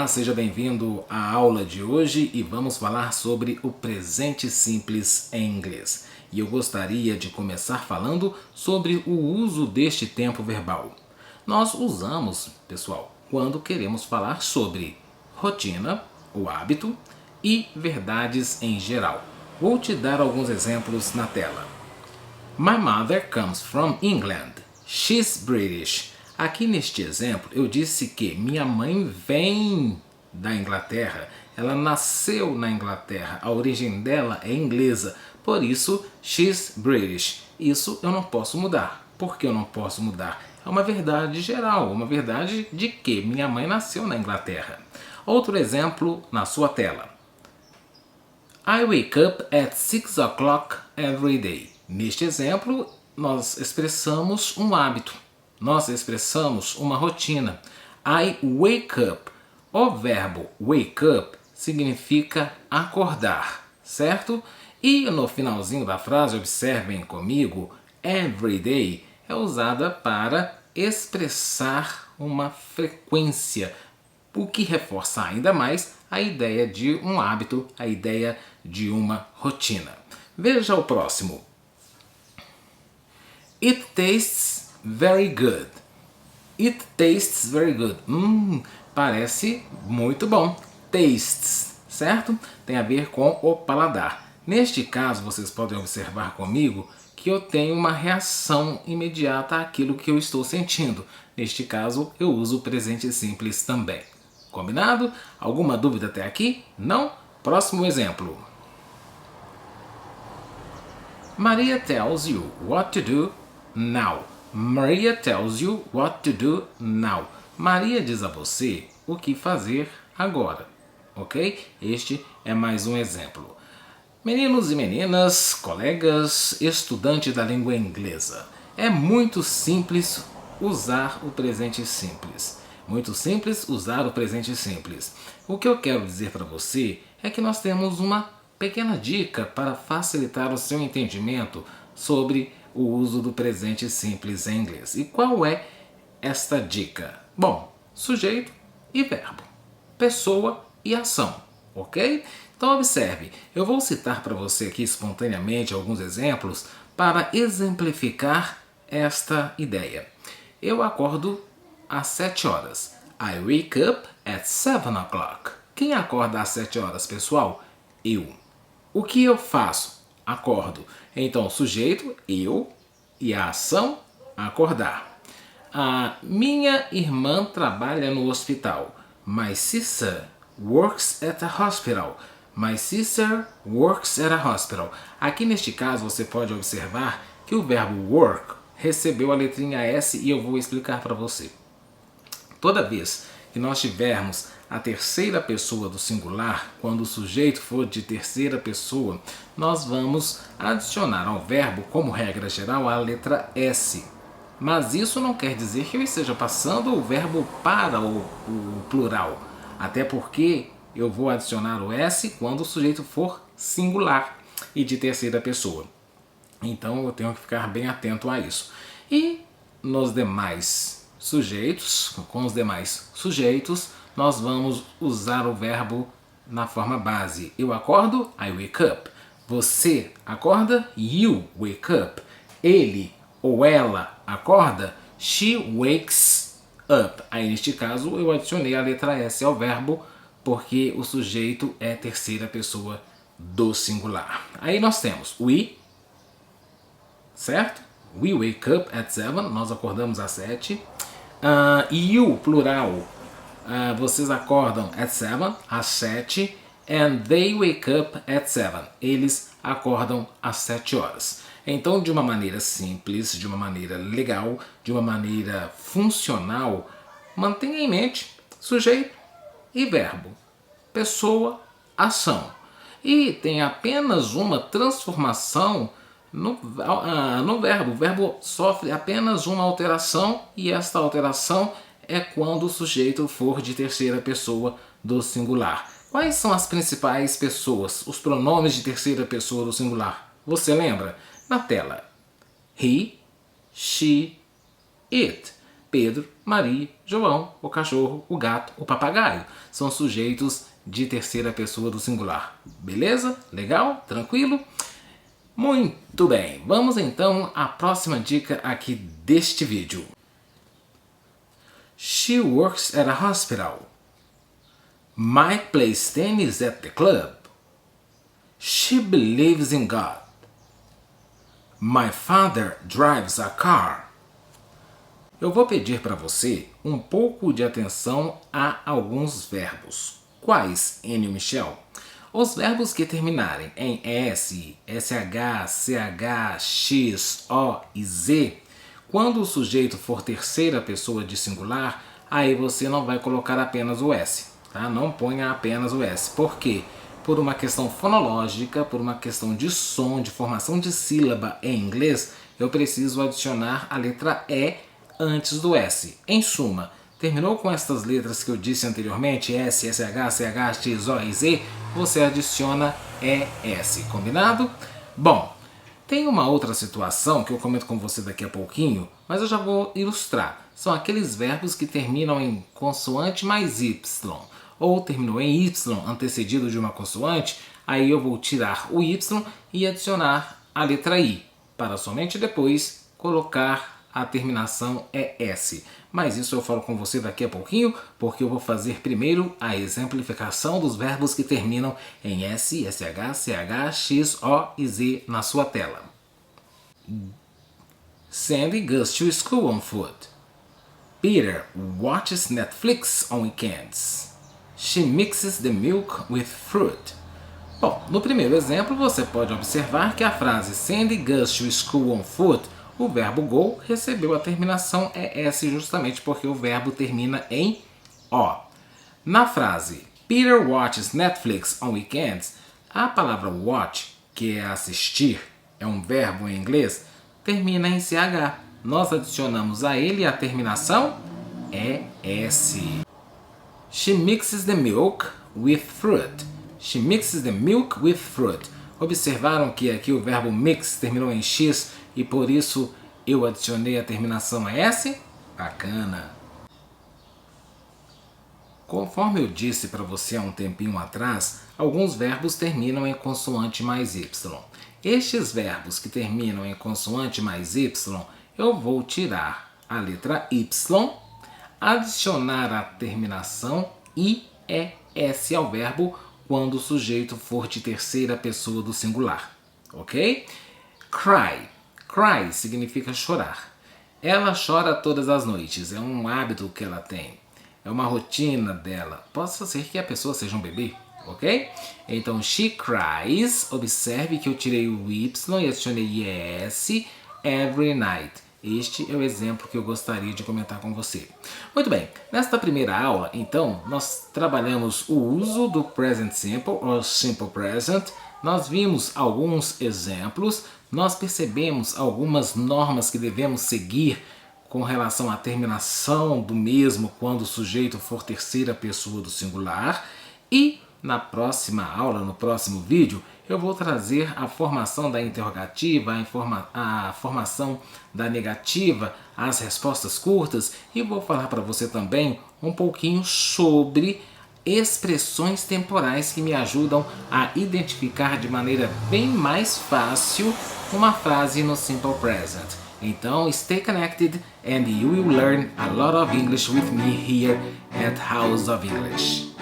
Olá, seja bem-vindo à aula de hoje e vamos falar sobre o presente simples em inglês. E eu gostaria de começar falando sobre o uso deste tempo verbal. Nós usamos, pessoal, quando queremos falar sobre rotina, o hábito e verdades em geral. Vou te dar alguns exemplos na tela. My mother comes from England. She's British. Aqui neste exemplo eu disse que minha mãe vem da Inglaterra. Ela nasceu na Inglaterra. A origem dela é inglesa. Por isso, she's British. Isso eu não posso mudar. Por que eu não posso mudar? É uma verdade geral, uma verdade de que minha mãe nasceu na Inglaterra. Outro exemplo na sua tela. I wake up at 6 o'clock every day. Neste exemplo, nós expressamos um hábito. Nós expressamos uma rotina. I wake up. O verbo wake up significa acordar, certo? E no finalzinho da frase, observem comigo, every day é usada para expressar uma frequência, o que reforça ainda mais a ideia de um hábito, a ideia de uma rotina. Veja o próximo. It tastes very good. It tastes very good. Parece muito bom. Tastes, certo? Tem a ver com o paladar. Neste caso, vocês podem observar comigo que eu tenho uma reação imediata àquilo que eu estou sentindo. Neste caso, eu uso o presente simples também. Combinado? Alguma dúvida até aqui? Não? Próximo exemplo. Maria tells you what to do now. Maria tells you what to do now. Maria diz a você o que fazer agora. Ok? Este é mais um exemplo. Meninos e meninas, colegas, estudantes da língua inglesa. É muito simples usar o presente simples. Muito simples usar o presente simples. O que eu quero dizer para você é que nós temos uma pequena dica para facilitar o seu entendimento sobre o uso do presente simples em inglês. E qual é esta dica? Bom, sujeito e verbo, pessoa e ação, ok? Então observe, eu vou citar para você aqui espontaneamente alguns exemplos para exemplificar esta ideia. Eu acordo às 7 horas. I wake up at 7 o'clock. Quem acorda às 7 horas, pessoal? Eu. O que eu faço? Acordo. Então, sujeito, eu, e a ação, acordar. A minha irmã trabalha no hospital. My sister works at a hospital. My sister works at a hospital. Aqui neste caso, você pode observar que o verbo work recebeu a letrinha S e eu vou explicar para você. Toda vez que nós tivermos a terceira pessoa do singular, quando o sujeito for de terceira pessoa, nós vamos adicionar ao verbo, como regra geral, a letra S. Mas isso não quer dizer que eu esteja passando o verbo para o plural. Até porque eu vou adicionar o S quando o sujeito for singular e de terceira pessoa. Então eu tenho que ficar bem atento a isso. E nos demais sujeitos, com os demais sujeitos, nós vamos usar o verbo na forma base. Eu acordo, I wake up. Você acorda, you wake up. Ele ou ela acorda, she wakes up. Aí neste caso eu adicionei a letra S ao verbo porque o sujeito é terceira pessoa do singular. Aí nós temos we, certo? We wake up at 7, nós acordamos às 7. You, plural, vocês acordam at 7, às 7. And they wake up at 7. Eles acordam às 7 horas. Então, de uma maneira simples, de uma maneira legal, de uma maneira funcional, mantenha em mente sujeito e verbo, pessoa, ação. E tem apenas uma transformação no verbo. O verbo sofre apenas uma alteração e esta alteração é quando o sujeito for de terceira pessoa do singular. Quais são as principais pessoas, os pronomes de terceira pessoa do singular? Você lembra? Na tela. He, she, it. Pedro, Maria, João, o cachorro, o gato, o papagaio. São sujeitos de terceira pessoa do singular. Beleza? Legal? Tranquilo? Muito bem. Vamos então à próxima dica aqui deste vídeo. She works at a hospital. Mike plays tennis at the club. She believes in God. My father drives a car. Eu vou pedir para você um pouco de atenção a alguns verbos. Quais, Enio Michel? Os verbos que terminarem em S, SH, CH, X, O e Z, quando o sujeito for terceira pessoa de singular, aí você não vai colocar apenas o S, tá? Não ponha apenas o S. Por quê? Por uma questão fonológica, por uma questão de som, de formação de sílaba em inglês, eu preciso adicionar a letra E antes do S. Em suma, terminou com estas letras que eu disse anteriormente, S, SH, CH, X, O e Z, você adiciona ES, combinado? Bom, tem uma outra situação que eu comento com você daqui a pouquinho, mas eu já vou ilustrar. São aqueles verbos que terminam em consoante mais Y, ou terminou em Y antecedido de uma consoante, aí eu vou tirar o Y e adicionar a letra I, para somente depois colocar a terminação ES. Mas isso eu falo com você daqui a pouquinho, porque eu vou fazer primeiro a exemplificação dos verbos que terminam em S, SH, CH, X, O e Z na sua tela. Sandy goes to school on foot. Peter watches Netflix on weekends. She mixes the milk with fruit. Bom, no primeiro exemplo você pode observar que a frase Sandy goes to school on foot, o verbo go recebeu a terminação ES justamente porque o verbo termina em O. Na frase Peter watches Netflix on weekends, a palavra watch, que é assistir, é um verbo em inglês, termina em CH. Nós adicionamos a ele a terminação ES. She mixes the milk with fruit. She mixes the milk with fruit. Observaram que aqui o verbo mix terminou em X e por isso eu adicionei a terminação S? Bacana! Conforme eu disse para você há um tempinho atrás, alguns verbos terminam em consoante mais Y. Estes verbos que terminam em consoante mais Y, eu vou tirar a letra Y, adicionar a terminação IES ao verbo quando o sujeito for de terceira pessoa do singular, ok? Cry. Cry significa chorar. Ela chora todas as noites, é um hábito que ela tem, é uma rotina dela. Pode ser que a pessoa seja um bebê, ok? Então, she cries, observe que eu tirei o Y e adicionei ES, every night. Este é o exemplo que eu gostaria de comentar com você. Muito bem, nesta primeira aula, então, nós trabalhamos o uso do present simple, ou simple present. Nós vimos alguns exemplos, nós percebemos algumas normas que devemos seguir com relação à terminação do mesmo quando o sujeito for terceira pessoa do singular. E na próxima aula, no próximo vídeo, eu vou trazer a formação da interrogativa, a formação da negativa, as respostas curtas e vou falar para você também um pouquinho sobre expressões temporais que me ajudam a identificar de maneira bem mais fácil uma frase no Simple Present. Então, stay connected and you will learn a lot of English with me here at House of English.